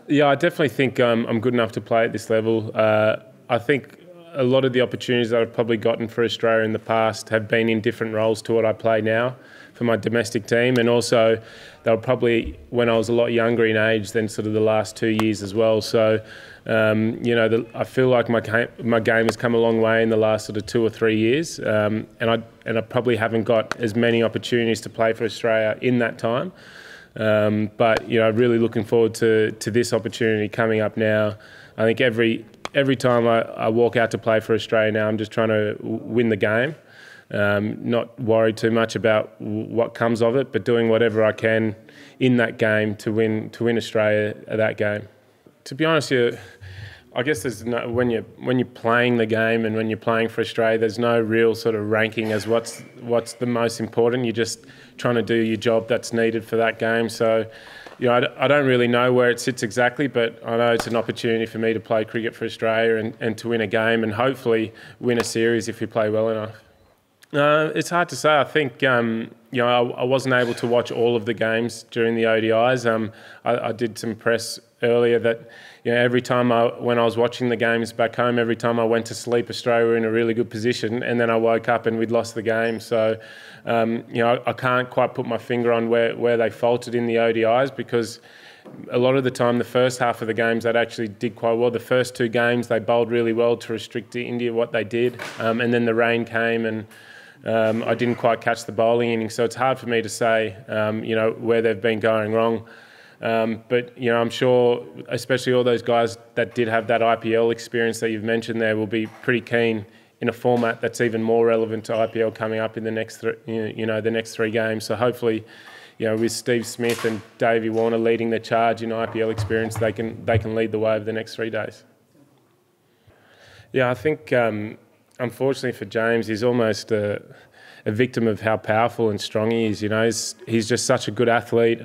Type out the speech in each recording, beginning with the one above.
Yeah, I definitely think I'm good enough to play at this level. I think a lot of the opportunities that I've probably gotten for Australia in the past have been in different roles to what I play now for my domestic team, and also they were probably when I was a lot younger in age than sort of the last 2 years as well. So, I feel like my game has come a long way in the last sort of 2 or 3 years, and I probably haven't got as many opportunities to play for Australia in that time. But really looking forward to this opportunity coming up now. I think every time I walk out to play for Australia now, I'm just trying to win the game, not worry too much about what comes of it, but doing whatever I can in that game to win Australia at that game. To be honest, I guess there's no, when you're playing the game and when you're playing for Australia, there's no real sort of ranking as what's the most important. You're just trying to do your job that's needed for that game. So, I don't really know where it sits exactly, but I know it's an opportunity for me to play cricket for Australia and to win a game and hopefully win a series if we play well enough. It's hard to say. I think I wasn't able to watch all of the games during the ODIs. I did some press earlier that every time when I was watching the games back home, every time I went to sleep, Australia were in a really good position, and then I woke up and we'd lost the game. So I can't quite put my finger on where they faltered in the ODIs, because a lot of the time, the first half of the games, they actually did quite well. The first 2 games, they bowled really well to restrict to India what they did, and then the rain came and I didn't quite catch the bowling innings. So it's hard for me to say, where they've been going wrong. But I'm sure, especially all those guys that did have that IPL experience that you've mentioned there, will be pretty keen in a format that's even more relevant to IPL coming up in the next, the next 3 games. So hopefully, with Steve Smith and Davey Warner leading the charge in IPL experience, they can lead the way over the next 3 days. Yeah, I think unfortunately for James, he's almost a victim of how powerful and strong he is. He's just such a good athlete.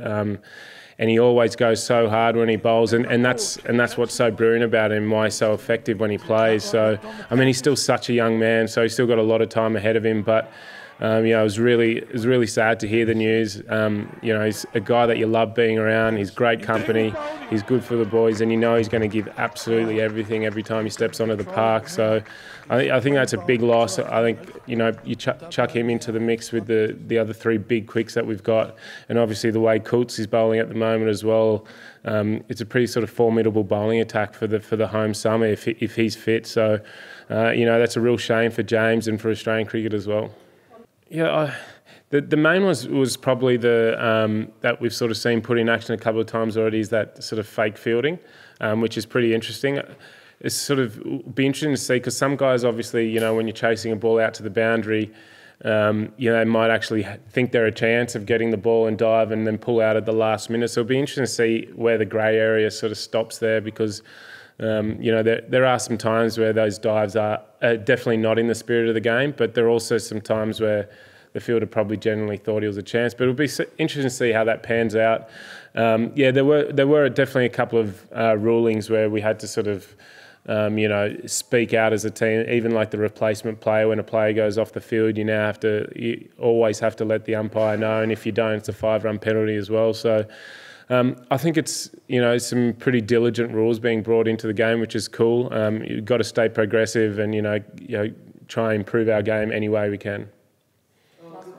And he always goes so hard when he bowls, and that's what's so brilliant about him, why he's so effective when he plays. So, he's still such a young man, so he's still got a lot of time ahead of him. But it was really sad to hear the news. He's a guy that you love being around. He's great company. He's good for the boys, and he's going to give absolutely everything every time he steps onto the park. So I think that's a big loss. I think you chuck him into the mix with the other 3 big quicks that we've got, and obviously the way Coults is bowling at the moment as well. It's a pretty sort of formidable bowling attack for the home summer if he's fit. So that's a real shame for James and for Australian cricket as well. Yeah, the main was probably that we've sort of seen put in action a couple of times already, is that sort of fake fielding, which is pretty interesting. It's sort of be interesting to see, because some guys obviously, when you're chasing a ball out to the boundary, they might actually think they're a chance of getting the ball and dive and then pull out at the last minute. So it'll be interesting to see where the grey area sort of stops there, because there are some times where those dives are definitely not in the spirit of the game, but there are also some times where the fielder probably generally thought he was a chance. But it'll be interesting to see how that pans out. There were definitely a couple of rulings where we had to sort of speak out as a team. Even like the replacement player, when a player goes off the field, you always have to let the umpire know, and if you don't, it's a 5-run penalty as well. So I think it's some pretty diligent rules being brought into the game, which is cool. You've got to stay progressive and try and improve our game any way we can.